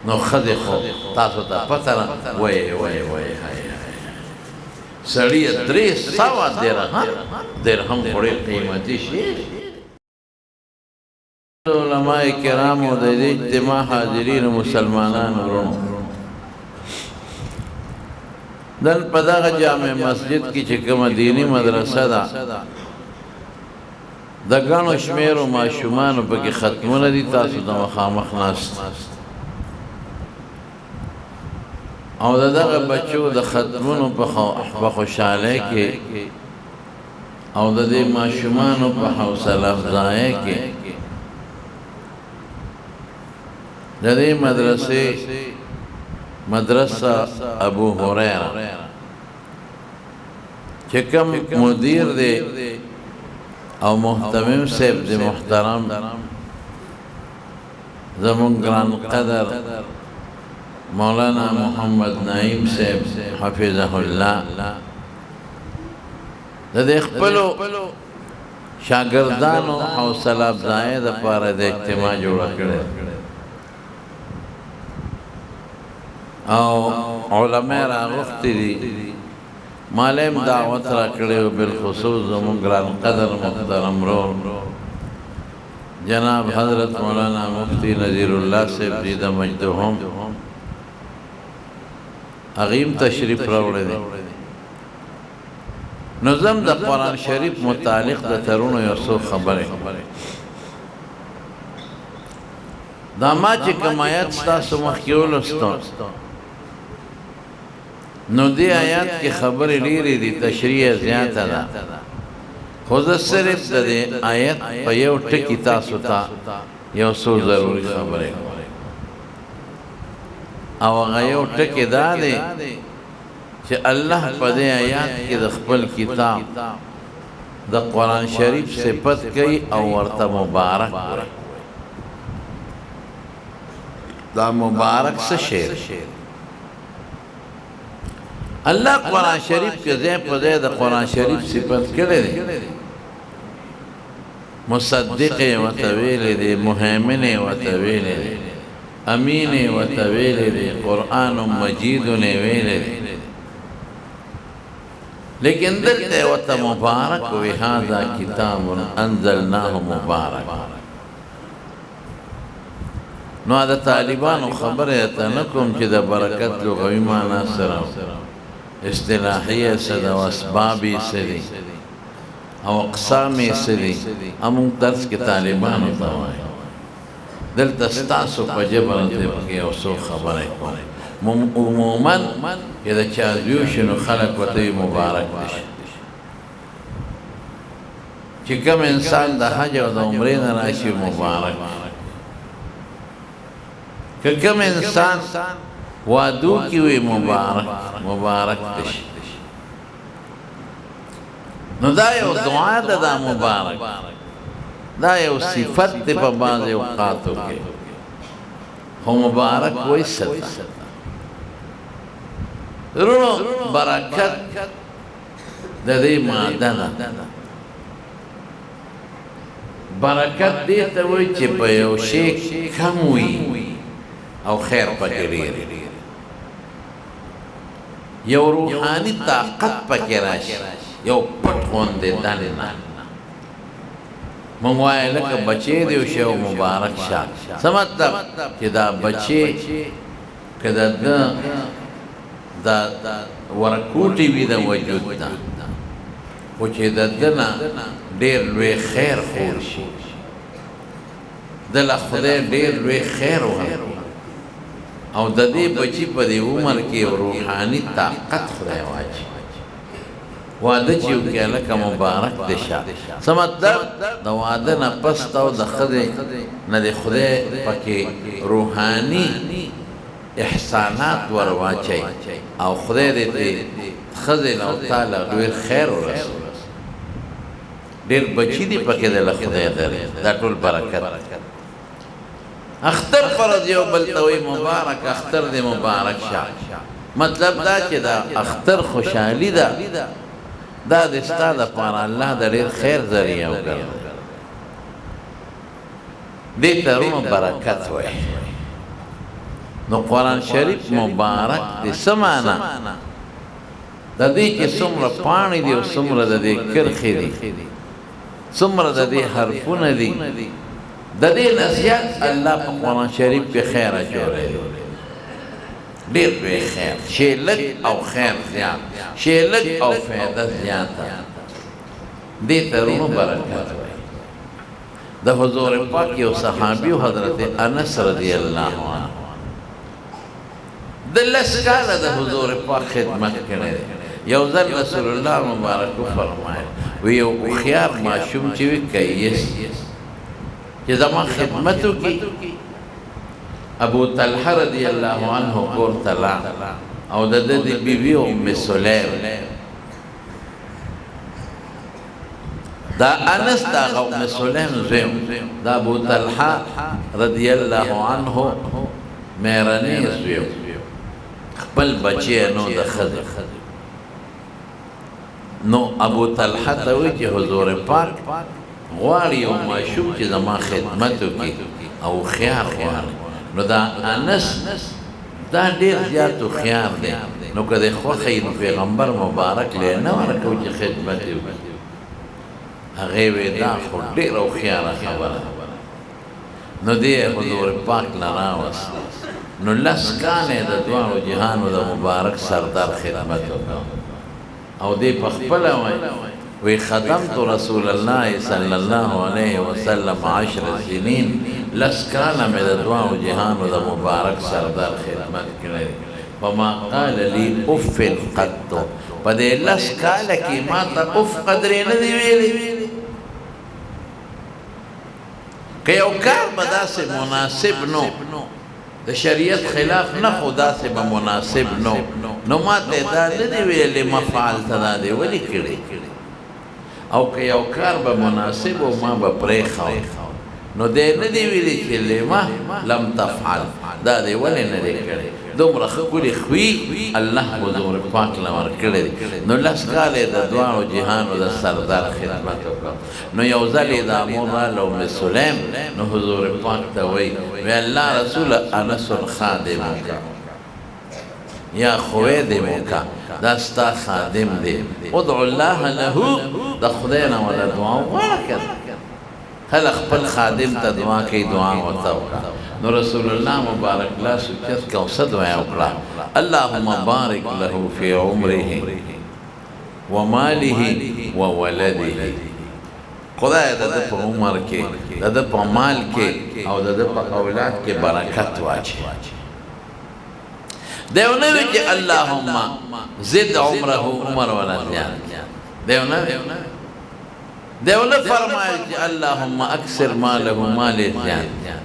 نو خدای خو تاسو ته پته نه وای سړی 300 درهم ډېر قیمتي شي. علماء کرامو د دې اجتماع حاضرین مسلمانانو ورونو دل په دغه جامع مسجد کې چې کومه دینی مدرسه ده د ګڼو شمېرو ماشومانو پکې ختمونه دي. تاسو د مخامخ ناست او دغه بچو د ختمونو په خوشحالۍ کې او د دې ماشومانو په حوصله افزایۍ کې د دې مدرسه ابو هريره چې کوم مدیر دی او محتمم صاحب دی محترم زمون ګران قدر مولانا محمد نعیم صاحب حفظه الله د دې خپلو شاګردانو حوصله افزایۍ دپاره د اجتماع جوړه کړې او علماء راغوښتي دي. مالیم دعوت را کړی و بالخصوص زمون ګران قدر محترم رور جناب حضرت مولانا مفتی نذیر الله صاحب دي د مجدهم اغیم تشریف راوړی دی. نو زم د قرآن شریف متعلق د ترونو یو څو خبرې دا ما چې کوم آیات ستاسو مخکې ولوستو نو دې آیات کې خبرې ډېرې دي تشریح زیاته ده خو زه صرف د دې آیت په یو ټکي تاسو ته یو څو ضروري خبرې او هغه یو ټکی دا دی چې الله په دې آیات کې د خپل کتاب د قرآن شریف صفت کوي او ورته مبارک وایي. دا مبارک څه شی الله قرآن شریف کې ځای په ځای د قرآن شریف صفت کړی دی. مصدق یې ورته ویلی دی، مهیمن یې ورته ویلی دی، امین یې ورته ویلی دی، قرآن مجید یې ویلی دی. لیکن دلته یې ورته مبارک وی هذا کتاب انزلناه مبارک. نو د طالبانو خبره ته نه کوم چې د برکت لغوي معنا سره اصطلاحیه څه ده او اسباب یې څه دي او اقسام یې څه دي همون درس کې طالبانو ته وایي. دلته ستاسو په ژبه ته پکې یو څو خبرې کوم. عموما که د چا زوی شي نو خلک ورته مبارک دي. چې کوم انسان د حج او د عمرې نه راشي مبارک، که کوم انسان وادو کی وی مبارک دشي. نو دا یو دعا ده دا مبارک، دا یو صفت ده په بعض اوقاتو کې. خو مبارک وای څه رونو برکت د دې ماده ده. برکت دې ته وای چې په یو شی کم وي او خیر پکې ډېر، یو روحاني طاقت پکې راشي، یو پټ غوندې دننه. مونږ وایو لکه بچی دی وشي او مبارک شه. څه مطلب چې دا بچی که د ورکوټې وي د وجود نه، خو چې د ده نه ډېر لوی خیر خور شي، دله خدای ډېر لوی خیر ورکړي او د دې بچي په دې عمر کې روحاني طاقت خدای واچي. واده چې وکړي هلکه مبارک دې شه. څه مطلب د واده نه پس ته او د ښځې نه د خدای پکې روحاني احسانات ور واچوي او خدای دې ښځې نه او تا له ډېر خیر ورسوي. ډېر بچي دي پکې دله خدای درې، دا ټول برکت. اختر فرض یو بل ته وایي مبارک، اختر دې مبارک شه. مطلب دا چې دا اختر خوشحالي ده، دا د ستا دپاره الله د ډېر خیر ذریعه وګرځوي. دې ته رونو برکت وایي. نو قرآن شریف مبارک دی سمانا دا دی که سمر پانی دی و سمر دا دی کرخی دی سمر دا دی حرفون دی دا دی نزیاد اللہ پا قرآن شریف پی خیر جوڑے دی دیر پی خیر شیلک او خیر زیاد شیلک او فیدہ زیادتا دی ترونو برکات ہوئی دا حضور پاکی و صحابی و حضرت انس رضی اللہ عنہ دلس کالا دا حضور پاک خدمت کرنے دے یوزر رسول اللہ مبارکو فرمائے ویو خیار معشوم چوی کئیس کہ زمان خدمتو کی ابو طلحہ رضی اللہ عنہ کور طلع او دا دی بیوی ام سلیم دا انس دا ام سلیم زویم دا ابو طلحہ رضی اللہ عنہ میرانی زویم خپل بچی نو د خزر نو ابو طلحه ته وی چې حضور پاک غواړي او معشوق چې زما خدمت وکړي او خیار غواړي نو دا انس دا ډیر زیات خیار دی نو کله خوخی نو پیغمبر مبارک له نه ورکو چې خدمت وکړي هغه وی دا خو ډیر او خیار خبره نو دی حضور پاک لراوس نو لس کانے دا دوانو جہانو دا مبارک سردار خدمت ہوگا او دے پخپلا وی خدمت رسول اللہ صلی اللہ علیہ وسلم 10 سنین لس کانا میں دا دوانو جہانو دا مبارک سردار خدمت کرے فما قال لی اف قدتو پا دے لس کالا کی ما تا اف قدرے ندی ویلی کہ یو کار بدا سے مناسب نو دا شریعت خلاف نه خدا سے با مناسب نو ما تا ندی ویلی مفعال تا دی ولی کردی او که یو کار با مناسب و ما با پریخاو نو دی ندی ویلی چلی ما لم تفعل دا دی ولی ندی کردی دوم رخ کلی خوی اللہ حضور پاک لمر کردی نو لس کالی دا دوانو جہانو دا سردار خدمتو کا نو یوزلی دا مولا لوم سلیم نو حضور پاک تا وی اللہ رسول انس خادمو کا یا خویدمو کا دا ستا خادم دی ادعو اللہ لہو دا خدینا ولا دعاو ورکت هل اخپل خادم تا دعا کی دعا وطاو کا نو رسول اللہ مبارک لا سکت کا صد ویا اکڑا اللہم بارک لہو فی عمره وماله وولده خدا دا دا پا عمر کے دا دا پا مال کے او دا دا پا اولاد کے برکت واجی دیو نوی کہ اللہم زد عمره عمر ولا زیان دیو نوی دیو نوی فرمائے کہ اللہم اکثر ماله مال زیان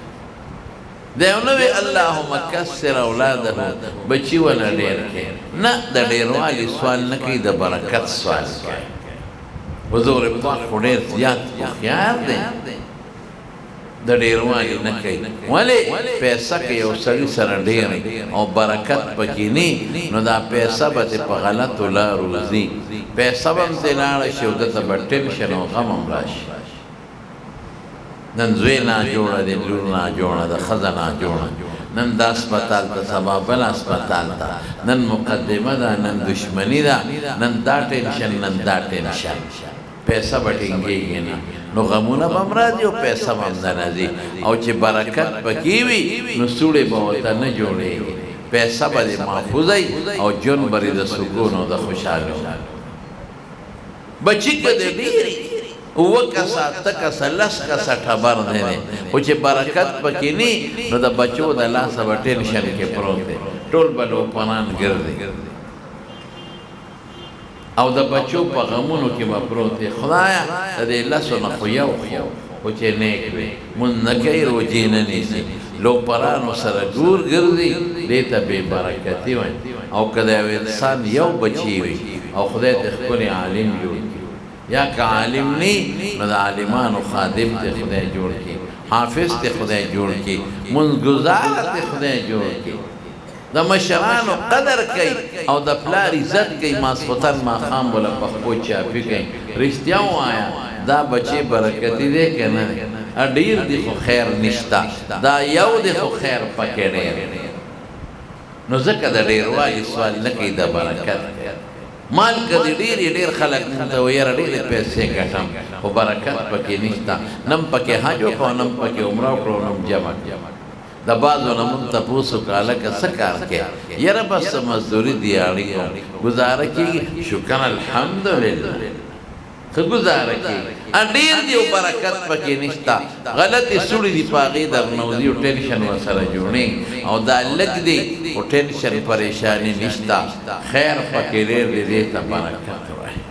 دیو نوی اللہم کسر اولادہ بچی والا دیر کے نا دا دیر والی سوال نکی دا برکت سوال کے حضور پاک خودیر زیاد خیار دیں دا دیر والی نکی ولی پیسہ کے یو سری سر دیر او برکت پکینی نو دا پیسہ باتی پا غلط لا روزی پیسہ بمتی لارا شودتا بٹن شنو غمم راشی نن زوی نا جوڑا دی لور نا جوڑا دا خزا نا جوڑا نن دا اسپتال تا سبا بلا اسپتال تا نن مقدمہ دا نن دشمنی دا نن دا ٹینشن نن دا ٹینشن پیسہ بٹنگی گی نا نو غمونا بمرا دی و پیسہ بمدنا دی او چی برکت پکیوی نو سوڑے باوتا نجوڑے گی پیسہ با دی محفوظی او جن بری دا سکون و دا خوشحالو بچی که دی دیری او کسا تکسا لس کسا ٹھبر دینے اوچے برکت پکینی نو دا بچو دا لاسا با ٹینشن کے پروتے ٹول بلو پنان گردے او دا بچو پا غمونو کی با پروتے خدایا دا دے لسو نخو یو اوچے نیک بے من نکی رو جیننی سی لو پرانو سر گور گردی دیتا بے برکتی وین او کدے انسان یو بچی وی او خدای تخکولی عالم جوڑ یا کہ عالم نہیں نو دا عالمان و خادم تے خدای جوڑ کی حافظ تے خدای جوڑ کی منگزار تے خدای جوڑ کی دا مشران و قدر کئی او دا پلار عزت کئی ماسخوتن ما خام بولا پخپو چاپی کئی رشتیاں آیا دا بچے برکتی دے کہ نہیں اڈیر دی خو خیر نشتا دا یو دی خو خیر پکے دے نو ځکه د ډېروالي سوال نه کوي د برکت مال که د ډېر خلک ته ویره ډېرې پیسې ګټم خو برکت پکې نشته نم پکې حج وکړو نم پکې عمره وکړو نم جمع د بعضو نه مونږ تپوس وکړه هلکه څه کار کوې یاره بس مزدوري دي اړیو ګزاره کېږي شکر الحمدلله ښه ګزاره کېږي ډېر دی او برکت پکې نشته غلطې سوړې دي په هغې درنوځي او ټینشن ورسره جوړېږي او دا لږ دی او ټینشن پریشاني نشته خیر پکې ډېر دی دې ته برکت وایي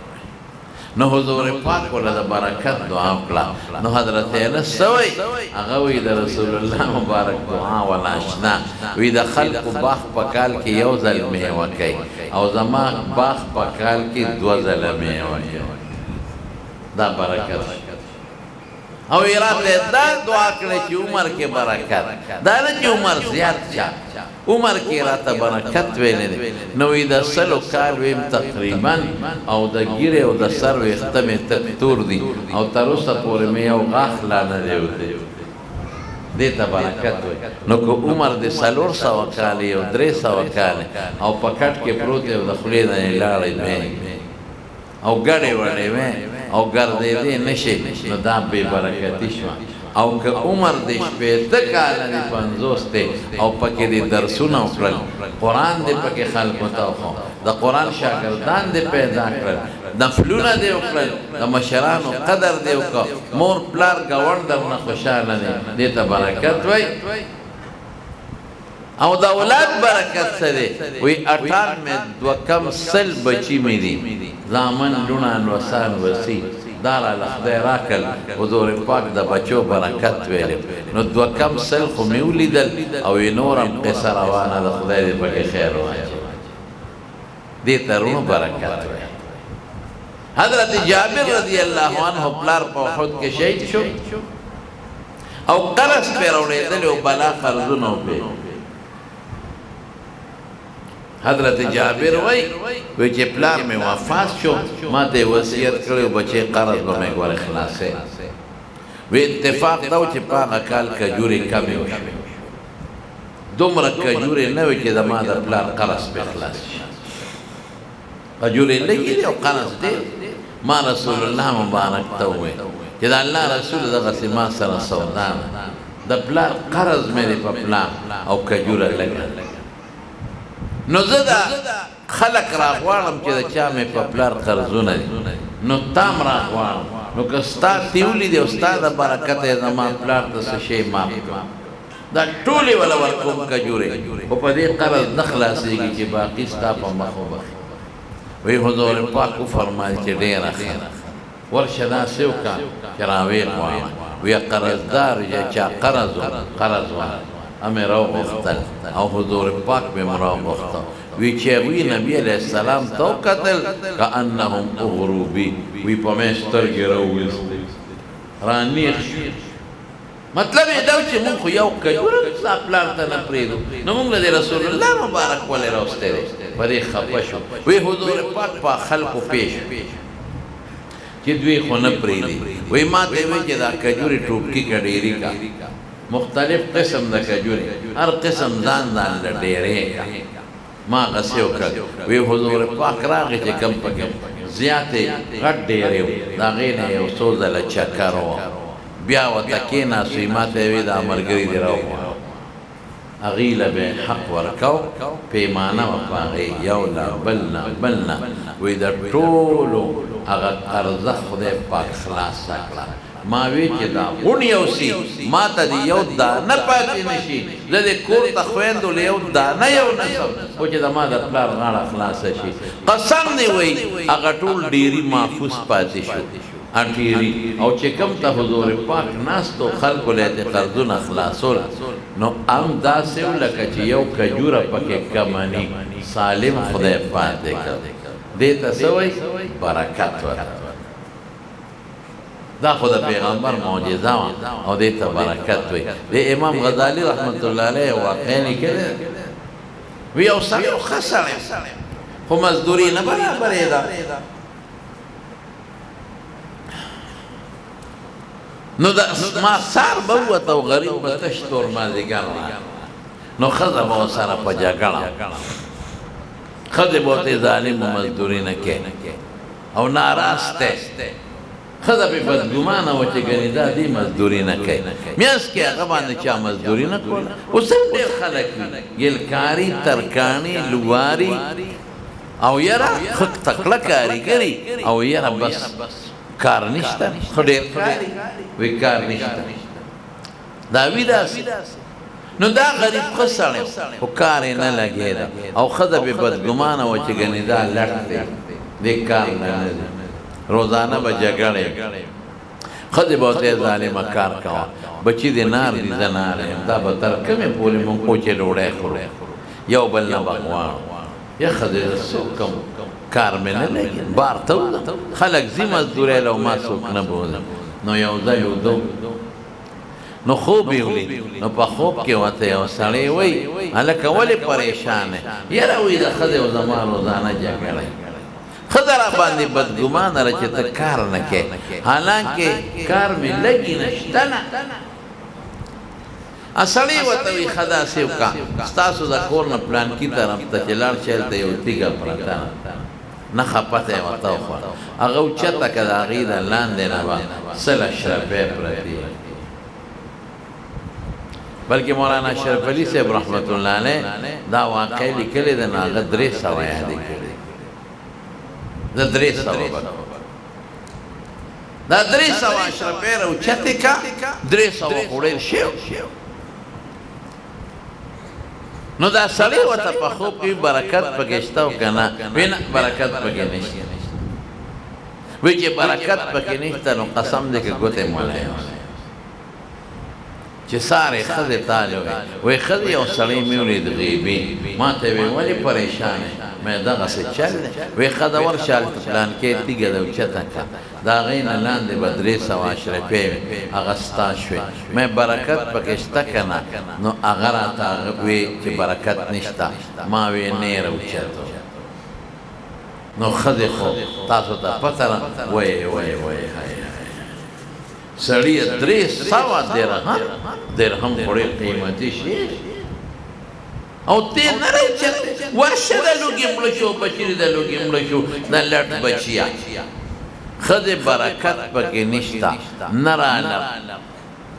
نو حضور پاک ولا د برکت دعا وکړه نو حضرت انس سوی هغه وی د رسول الله مبارک دعا ولا آشنا وی د خلق باغ په کال کې یو ځل میوه کوي او زما باغ په کال کې دوه ځله میوه کوي دا برکت او اراده دا دعا کړې چې عمر کې برکت دا نه چې عمر زیات شه عمر کې راته برکت ویلې نو د سلو کال ویم تقریبا او د ګیره او د سر ویښته مې تک تور دي او تر اوسه پورې مې یو غاښ لا نه دی وتی دې ته برکت وایي نو که عمر د 400 کال او 300 کال او په کټ کې پروت دی او د خولې نه یې لاړې مې او ګډې وړې مې او ګرځېدې نشي نو دا بې برکتي شوه او که عمر د 50 کاله دی 50 دی او پکې دې درسونه وکړل قرآن دې پکې خلکو ته وښو د قرآن شاګردان دې پیدا کړل نفلونه دې وکړل د مشرانو قدر دې وکړه مور پلار ګاونډ درنه خوشحاله دی دې ته برکت وایي او د اولاد برکت څه دی وی 98 کم سل بچی مې دي زامن لوڼه نوسان وسی دار له خدای راکل حضور پاک د بچو برکت ویل نو 2 کم سل خو مې ولیدل او نورم قصه روانه د خدای دې پکې خیر واچوي دې ترونو برکت ویل حضرت جابر رضی الله عنه پلار په احد کې شهید شو او قرض پې راوړېدل او بلا قرضونه وکړي حضرت جابر وای چې پلار مې وفات شو ما ته وصیت کړو بچي قرض به مې ور خلاصې وی اتفاق دا چې په هغه کال کجوري کمې وشوې دومره کجوري نه وي چې د ما د پلار قرض به خلاص شي کجوري لګي او قرض دی ما رسول الله مبارک ته وویل چې د الله رسول دغه ما سره سودا د پلار قرض مې په پلان او کجوره لګا نو زه دا خلق راغواړم چې د چا مې په پلار قرضونه دي نو تام راغواړم نو که ستا تیولی دی او ستا د برکت یې زما پلار ته څه شی معاف کړه دا ټولې وله ورکوم کجورې خو په دې قرض نه خلاصېږي چې باقي ستا په مخ وبخي وی حضور پاک وفرمایل چې ډېره ښه ورشه داسې وکړه چې راویې غواړه وی قرضدار یا چا قرض وانه امې راوغوښتل او حضور پاک مې راوغوښته وی چې هغوی نبي علیه السلام ته وکتل کانهم اغرو بي وی په مې سترګې راوویستې رانیغ شو مطلب یې دا و چې مونږ خو یو کجوره ستا پلار ته نه پرېږدو نو مونږ له د رسول الله مبارک ولې راوستی دی په دې خفه شو وی حضور پاک په خلقو پیش چې دوی خو نه پرېږدي وی ما ته یې وی چې دا کجورې ټوپکي که ډېري کا مختلف قسم د کجوري هر قسم ځان ځان له ډېرې کا ما غسې وکړل وی حضور پاک راغی چې کم پکې زیاتې غټ ډېرې و د هغې نه یو څو ځله چکر و بیا ورته کېناستو ما ته یې وی دا ملګري دې راوغواړه هغې له به حق ورکو پیمانه وه په هغې یو له بل نه وی د ټولو هغه قرضه خدای پاک خلاصه کړه ما وی چې دا غون یو سي ما ته دی یو دانه پاتې نشي زه د کور ته خویندو له یو دانه یو نسم خو چې د ما د پلار غاړه خلاصه شي قسم دی وی هغه ټول ډېري محفوظ پاتې شو ډېري او چې کوم ته حضور پاک ناستو خلکو له یې قرضونه خلاصول نو هم داسې و لکه چې یو کجوره پکې کمني سالم خدای پاتې کړ دې ته څه وایي برکت ورکړه دا خو د پیغمبر معجزه وه او دې ته برکت وی د امام غزالی رحمت الله علیه واقع لیکلی وی یو سړی و ښه سړی خو مزدوري نه برابرېده نو د ماښار به ووته او غریب به تش تور مازدیګر راغی نو خزه به سره په جګړه خزه به ظالم مزدوری نه کوي او ناراسته خزه به بدګمانه و چې ګنې دا دې مزدوري نه کوي میانس کې هغه باندې چا مزدوري نه کوله اوس هم ډېر خلک وي ګلکاري ترکاڼي لواري او یاره ښه تکړه کارګري او یاره بس کار نشته خو ډېر کاري وایي کار نشته دا وي داسې نو دا غریب ښه سړی خو کار یې نه لګېده او ښځه به بدګمانه وه چې ګنې دا لټ دی دې کار نه دی روزانه به جګړې ښځې به ورته ظالمه کار کوه بچي دې نار دي زه نار یم دا به تر کومې پورې مونږ کوچې ډوډۍ خورو یو بل نه به غواړو یا ښځې زه څوک کوم کار مې نه لګي بار ته وځم خلک ځي مزدورۍ له ما څوک نه بوځم نو یو ځای وځو نو خوب یې ولید نو په خوب کې ورته یو سړی وایي هلکه ولې پریشان یې یاره وایي د ښځې او زما روزانه جګړه ښځه را باندې بدګمانه ده چې ته کار نه کوې حالانکې کار مې لږي نه شته نه سړی ورته وایي ښه داسې وکړه ستاسو د کور نه پلانکي طرف ته چې لاړ شې هلته یو تیږه پرته نښه پته یې ورته وخوړه هغه اوچته که د هغې د لاندې نه به سل اشرفۍ پرتې بلکې مولانا اشرف علي صاحب رحمت الله علیه دا واقع لیکلې ده نو هغه 300 یادې کړي دا 300 دا 300 اشرفۍ راوچتې که 300 خو ډېر شی نو دا سړی ورته په خوب کې برکت پکې شته او که نه وایي نه برکت پکې نشته وایي چې برکت پکې نشته نو قسم دی که ګوتې مولی چې سارې ښځې تاله وایي ښځې یو سړی مې ولید غیبي ما ته وایي ولې پریشان یې مې دغسې چل دی وایي ښځه ورشه هلته پلانکۍ تیږه ده اوچته کړه د هغې نه لاندې به 300 اشرفۍ وې هغه ستا شوې مې برکت پکې شته که نه نو هغه راته وایي چې برکت نشته ما وایي نیر اوچته نو ښځې خو تاسو ته پته نه وایي سړی 300 درهم خو ډېر قیمتي شي او تېر نه راوچتې ورشه د لوږې مړه شو بچي د لوږې مړه شو د لټ بچیا ښځې برکت پکې نشته نه راله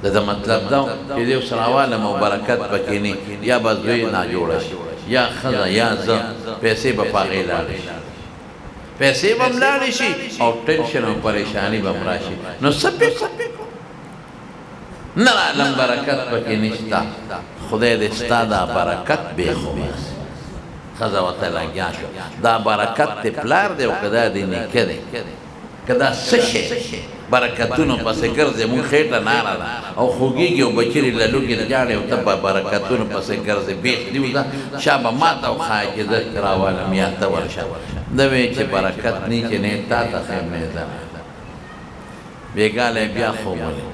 دا مطلب دا چې د یو سره والم او برکت پکې نه یا به زوی ناجوړه شي یا ښځه یا زه پیسې به په هغې لاړې شي پیسې به هم لاړې شي او ټینشن او پریشاني به هم راشي نو څه پکړو نه رالم برکت پکې نشته خدای دې ستا دا برکت بېخوبه ښځه ورته لګیا شو دا برکت دې پلار دی او که دا دې نیکه دی که دا څه شی برکتونو پسې ګرځې مونږ خېټه ناره ده او خوږېږي او بچرې له لوږې جاړې او ته به برکتونو پسې ګرځې بېخ دې وځه شا به ما ته وښایه چې زه راولم یا ته ورشه ده وایي چې برکت نه چې نه تا ته خیم نه ده بېګالی بیا خوب ولې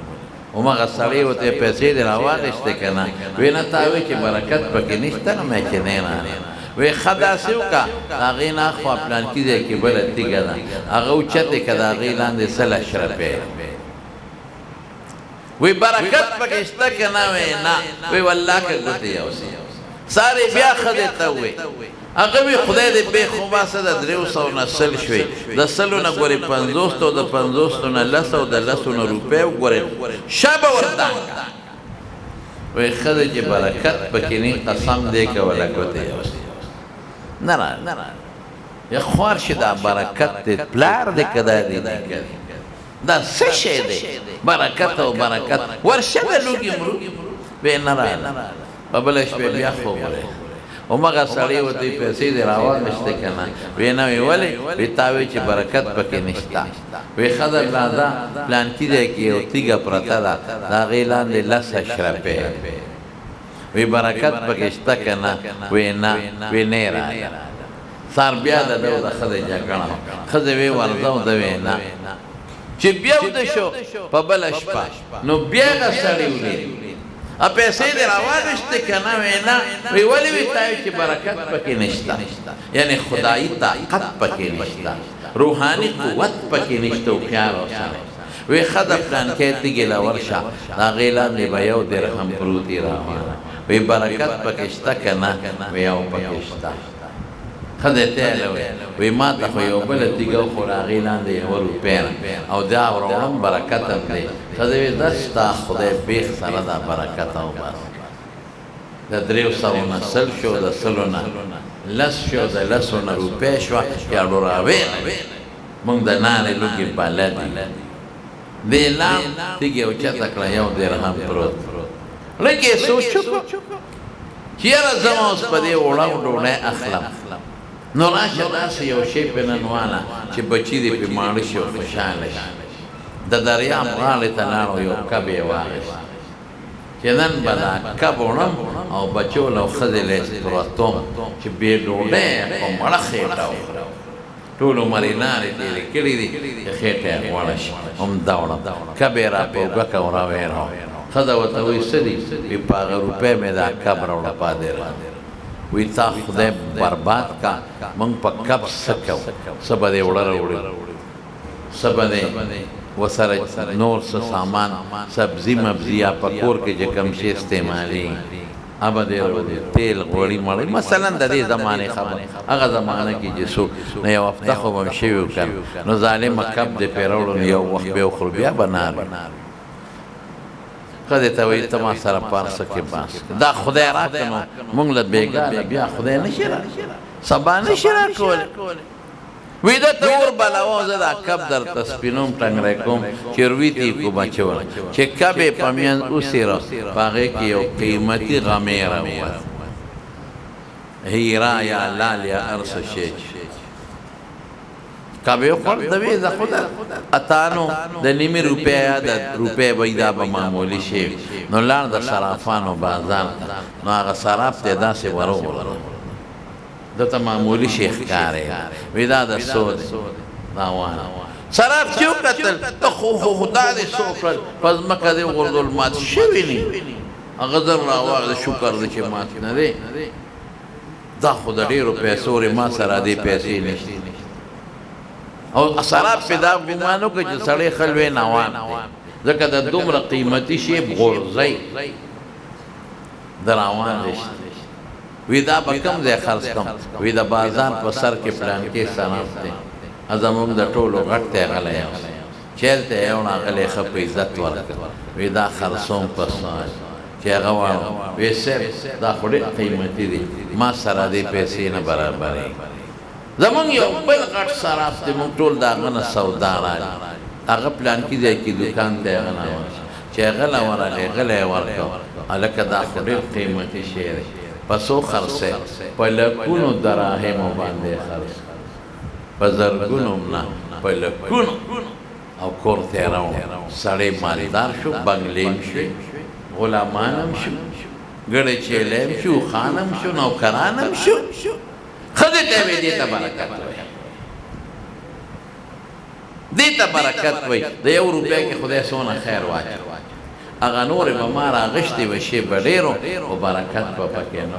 همغه سړی ورته پیسې دې راواخېستې که نه وایي نه تا وایي چې برکت پکې نشته نو مې چې نه رانې وی ښه داسې وکړه د هغې نه اخوا پلانکي ځای کې بله تیږه ده هغه اوچتې که د هغې لاندې 100 اشرفۍ وی برکت پکې شته که نه وی نه وی والله که ګوتې یوسي سارې بیا ښځې ته ووی هغه وی خدای دې بېخوباسه د 300 نه 100 شوې د 100 نه ګورې 50 او د 50 نه 10 او د 10 نه روپۍ وګورې شه به ورتانګه وی ښځې چې برکت پکې نه قسم دی که وله ګوتې یوسي نه را یا خوار شي دا برکت دی پلار دی که دا دی نیکه دی دا څه شی دی برکت او برکت ورشه د لوږې مرو وی نه راله په بله شپې بیا خوب ورغی همغه سړی ورته پیسې دې راواخېستې که نه وی نه وی ولې وی تا وی چې برکت پکې نشته وی ښځه بلاده پلانکي ځای کې یو تیږه پرته ده د هغې لاندې 10 اشرفۍ وی برکت پکې شته که نه وی نه وی نه راله سار بیا د ده او د ښځې جګړه ښځې وی ورځه او ده وی نه چې بیا وده شو په بله شپه نو بیا هغه سړی ولید پیسې دې راواخېستې که نه وی نه وی ولې وی تا وی چې برکت پکې نشته یعنې خدایي طاقت پکې نشته روحاني قوت پکې نشته هوښیار اوسه وی ښځه پلانکۍ تیږې له ورشه د هغې لاندې به 1 درهم پروت وي راوانه وی برکت پکشتا کنا وی او پکشتا خدای تعالی وی ما ته خو یو بل تیګو خو راغی لاندې یو روپیا او دا وروم برکت دی خدای وی دستا خدای بیخ سره دا برکت او بس د دریو سوونه سل شو د سلونه لس شو د لسونه روپیا شوه یا ډوراوی مونږ د نانې لوګي بلدي دی لام تیګې اوچته کړه یو درهم پروت لکه سوچ چې یاره زما اوس په دې وړاو ډوډۍ اخلم نو راشه داسې یو شی پې نن واله چې بچي دې پې ماړه شي او خوشحاله شي د دریاب غاړې ته لاړو یو کب یې واخیست چې نن به دا کب وړم او بچو له ښځې له پروتوم چې بې ډوډۍ په مړه خېټه وخورم ټول عمر یې نارې تېرې کړي دي چې خېټه یې غوړه شي همدا وړم کب یې را په اوږه که وراویرو ښځه ورته وایي څه دي وایي په هغه روپۍ مې دا کب راوړه پادې راځي وی تا خدای برباد کا مونږ په کب څه کوو څه به دې وړه راوړي څه به دې ورسره نور څه سامان سبزي مبزي یا په کور کې چې کوم شی استعمالي هغه دې راوړي تیل غوړي مړی مثلا د دې زمانې خبره هغه زمانه کې چې څوک نه یو هفته خو به م شوي وکړ نو ظالمه کب دې پرې راوړو نو یو وخت بیا وخورو بیا به ناري خدای ته وایي ته ما سره پارسه کې باس دا خدای راکړه نو مونږ له بېګانه بیا خدای نشي را سبا نشي راکولی وی ده ته اور بلوم زه دا کب درته سپینوم ټنګری کوم چې رویتې کو بچول چې کب یې په منځ اوسېره په هغې کې یو قیمتي غمیره ووت هیرا یا لال یا هر څه شی کب یې خوړ د وی زه خو اتانو د نیمې روپۍ یا د روپۍ وایي دا به معمولي شی نو لاړ د صرافانو بازار نو هغه صراف ته یې داسې وروغورځو دته معمولي شی ښکارې وی دا د څو دی دا وانه صراف چې وکتل ته خو دا دې څو کړل په ځمکه دې وغورځول مات شوي نه هغه زر راواخله شکر دی چې مات نه دی دا خو د ډېرو پیسو ما سره دې پیسې نشته او صراف پې دا ګمان وکړه چې سړی خلوی نوان دی ځکه د دومره قیمتي شی غورځئ د راوان رشته وی دا به کم ځای خرڅ کړم وی د بازار په سر کې پلانکې صراف دی زموږ د ټولو غټ دی غلی یم چېرته یې یو راغلی ښه په عزت ورکړ وی دا خرڅوم په سوال چې هغه واړم وی صاحب دا خو ډېر قیمتي دی ما سره دې پیسې نه برابرېږي زمونږ یو بل غټ صراف دی مونږ ټول د هغه نه سودا راځي هغه پلانکي ځای کې دوکان ته هغه نه چې هغه له ورغلی غلی یې ورکړ هلکه دا خو ډېر قیمتي شی دی په څو خرڅې په لکونو دراهمو باندې خرڅ په زرګونو نه په لکونو او کور ته یې راوړ سړی مالدار شو بنګلې هم شوې غلامان هم شو ګړی چیلی هم شو خان هم شو نوکران هم شو ښځې ته یې دې ته برکت وایي دې ته برکت وایي د یو روپۍ کې خدای څونه خیر واچوي هغه نورې به ما راغښتې به شی به ډېرو خو برکت به پکې نه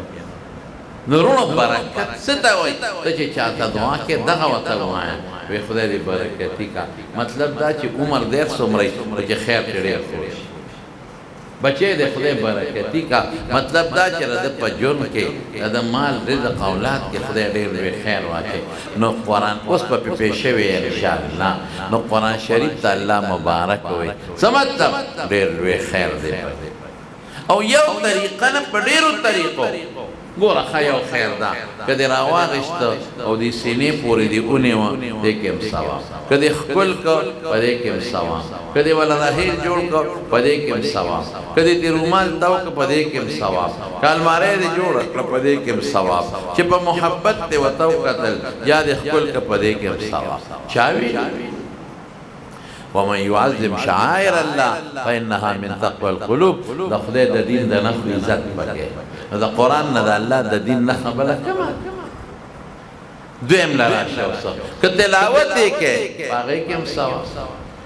نو وروڼو برکت څه ته وایي ته چې چاته دعا کې دغه ورته ووایه وایي خدای دې برکتي کا مطلب دا چې عمر ډېر څومره نو چې خیر دې ډېر خوړ شي بچی دې خدای برکتي کا مطلب دا چې د په ژوند کې د مال رزق اولاد کې خدای ډېر لوی خیر واچوي نو قرآن اوس به پې پېښ شوی انشاءالله نو قرآن شریف ته الله مبارک وایي څه مطلب ډېر لوی خیر دی او یو طریقه نه په ډېرو طریقو ګوره ښه یو خیر ده که دې راواغېسته او دې سینې پورې دې ونیوه دې کې هم ثواب که دې ښکل کړ په دې کې هم ثواب که دې وله رحیل جوړ کړ په دې کې هم ثواب که دې دې رومال تاو کړ په دې کې هم ثواب که الماری دې جوړه کړه په دې کې هم ثواب چې په محبت دې ورته وکتل یا دې ښکل کړ په دې کې هم ثواب چا ویلي ومن يعظم شعائر الله فإنها من تقوى القلوب د خدای د دین د نښو عزت پکې د قرآن نه د الله د دین نښه بله کومه دویم له راشه اوسه که تلاوت یې کې په هغې کې هم ثواب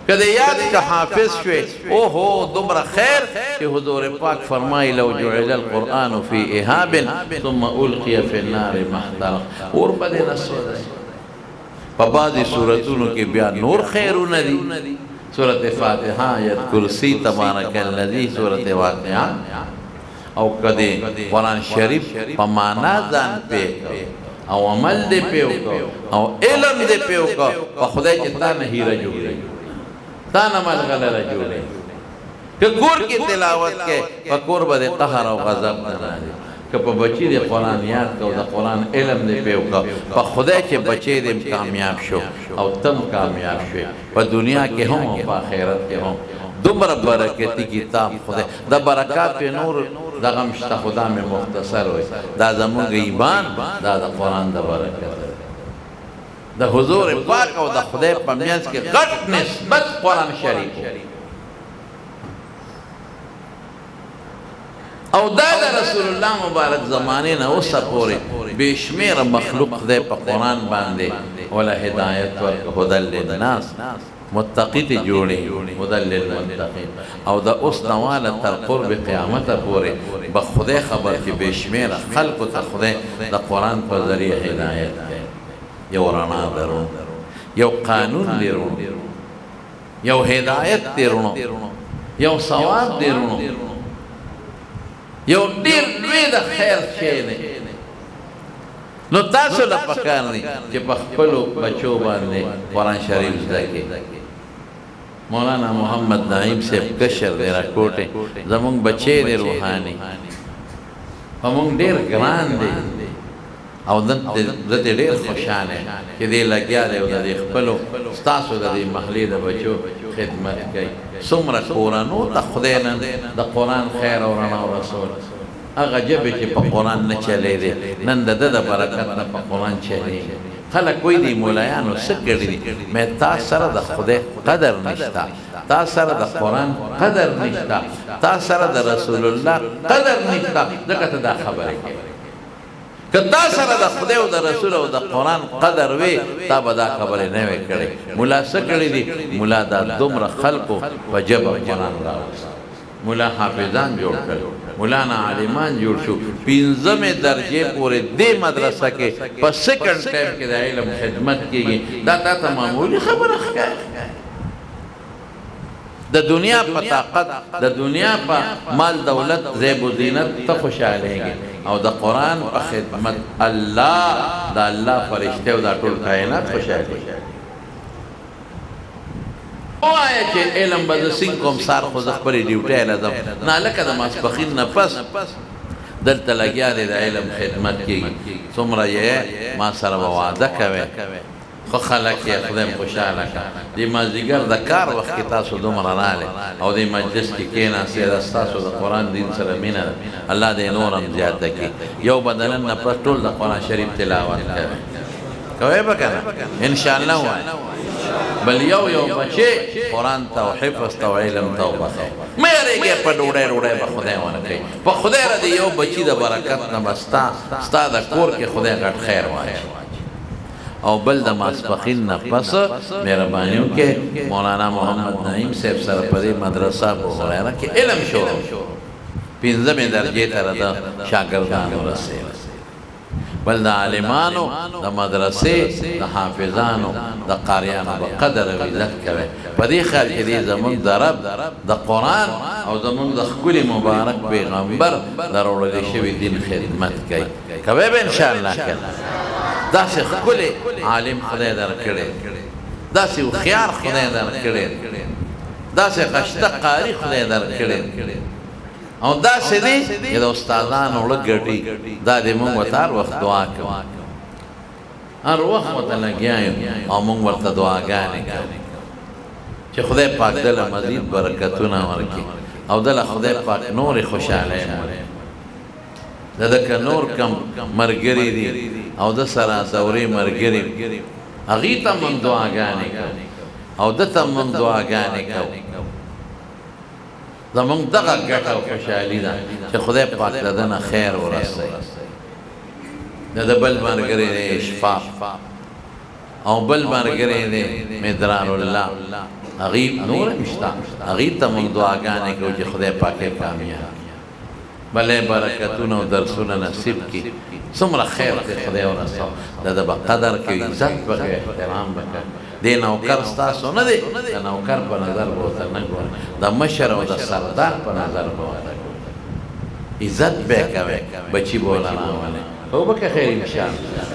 که د یاد که حافظ شوې اوهو دومره خیر چې حضور پاک فرمایي لو جعل القرآن فی اهاب ثم القي فی النار محترق اور به دې نه سوځي په بعضې صورتونو کې بیا نور خیرونه دي صورت فاتحه آیت کرسی تبارک الذی صورت واقعه او کدی قرآن شریف په معنا ځان پوه کو او عمل دې پوه کو او علم دې پوه کو په خدای چې تا نه هیره جوړي تا نه ملغلره جوړي که کور کې تلاوت کې په کور باندې قهر او غضب نه راځي که په بچی دې قرآن یاد کو د قرآن علم دې پوه کو په خدای چې بچی دې کامیاب شو او تم کامیاب شوي په دنیا کې هم او په آخرت کې هم دومره برکتی کتاب خدای د برکات نور دغه مشته خدا مې مختصر وي دا زموږ ایمان دا د قرآن د برکت د حضور پاک او د خدای په منځ کې غټ نسبت قرآن شریف او دا د رسول الله مبارک زمانه نه اوسه پورې بشمیر مخلوق خدای په قرآن باندې ولا هدایت ورک هدل للناس متقی تی جوړي هدل للمتقین او دا اوس نواله تر قرب قیامت پورې به خدای خبر کې بشمیر خلق ته خدای د قرآن په ذریعه هدایت کوي یو رڼا درو یو قانون درو یو هدایت درو یو ثواب درو یو ډیر لوی د خیر شی دی نو تاسو له پکار دي چې په خپلو بچو باندې قرآن شریف زده کړئ مولانا محمد نعیم صاحب کشر دی راکوټې زمونږ بچی دی روحاني په مونږ ډېر ګران دی او زه دې ډېر خوشحاله چې دې لګیا دی او د دې خپلو ستاسو د دې محلې د بچو خدمت کوي څومره کورانو د خدای نه د قرآن خیر او رڼا او رسول هغه جبې چې په قرآن نه چلی دی نن د ده د برکت نه په قرآن چلیږي خلک وایي دي مولایانو څه کړي دي مې تا سره د خدای قدر نشته تا سره د قرآن قدر نشته تا سره د رسول الله قدر نشته ځکه ته دا خبرې کوې که تا سره د خدای او د رسول او د قرآن قدر وي تا به دا خبرې نه وې کړې ملا څه کړي دي ملا دا دومره خلکو په ژبه قرآن راوست مولا حافظان جوړ کړ مولانا عالمان جوړ شو پنځمې درجې پورې دې مدرسه کې په سیکنډ ټایم کې د علم خدمت کېږي دا تا ته معمولي خبره ښکاري د دنیا په طاقت د دنیا په مال دولت زیب و زینت ته خوشحالېږي او د قرآن په خدمت الله د الله فرشته او د ټول کائنات خوشحالېږي وایه چې علم به زه سین کوم سار خو زه خپلې ډیوټۍ لځم نه هلکه د ماسپښین نه پس دلته لګیا دی د علم خدمت کېږي څومره یې ما سره به واده کوې خو خلک یې خدایم خوشحاله کړه دې مازدیګر د کار وخت کې تاسو دومره راغلې او دې مجلس کې کېناستې دا ستاسو د قرآن دین سره مینه ده الله دې نور هم زیاته کړي یو به د نن نه پس ټول د قرآن شریف تلاوت کوي کوئ به که نه انشاءالله وایي بل یو بچی قرآن ته او حفظ ته او علم ته وبخئ مه یېرېږئ په ډوډۍ به خدای ونه کوي په خدای را د یو بچي د برکت نه به ستا د کور کې خدای غټ خیر واچوي او بل د ماسپښین نه پس مهرباني وکړئ مولانا محمد نعیم صاحب سره په دې مدرسه ابو هریره کې علم شروع پنځمې درجې ته د شاګردانو رسېږي بل د عالمانو د مدرسې د حافظانو د قاریانو به قدر او عزت کوي په دې خیال کې دی زمونږ د رب د قرآن او زمونږ د ښکلي مبارک پیغمبر د راوړلی شوي دین خدمت کوي کوئ به انشاءالله کنه داسې ښکلی عالم خدای درکړی داسې هوښیار خدای درکړی داسې غشته قاري خدای درکړی او داسې دی چې د استادانو وړه ګټي دا دې موږ ورته هر وخت دعا کوو هر وخت ورته لګیا یو او موږ ورته دعاګانې کوو چې خدای پاک دله مزید برکتونه ورکړي او دله خدای پاک نورې خوشحالۍ ورکړي د ده که نور کم ملګري دي او د سره دورې ملګري هغې ته موږ دعاګانې کوو او ده ته موږ دعاګانې کوو زمونږ دغه ګټه او خوشحالي ده چې خدای پاک د ده نه خیر ورسوي د ده بل ملګری دی اشفاق او بل ملګری دی مدرار الله هغې نور هم شته هغې ته موږ دعاګانې کوو چې خدای پاک یې کامیاب بلې برکتونه او درسونه نصیب کړي څومره خیر دی خدای ورسو د ده به قدر کوي عزت به کوي احترام به کوي دې نوکر ستاسو نه دی د نوکر په نظر به ورته نه ګورئ د مشر او د سردار په نظر به ورته ګورئ عزت به کوي بچی بولا راواله او به خیر ان شاء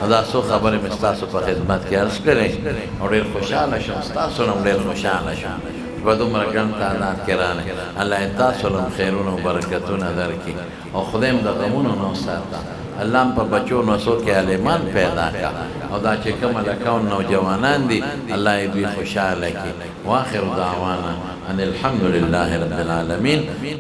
الله دا سو خبره مستاسو په خدمت کې عرض کړي او ډېر خوشاله شم تاسو هم ډېر خوشاله شم په دومره ګڼ تعداد کې راغلي الله تاسو له خیرونو او برکتونو درکړي او خدایم د غمونو نو ساته الله په بچو نو سو کې عالمان پیدا کا او دا چې کوم لکاون نوجوانان دي الله دې خوشاله کړي واخر دعوانا ان الحمد لله رب العالمين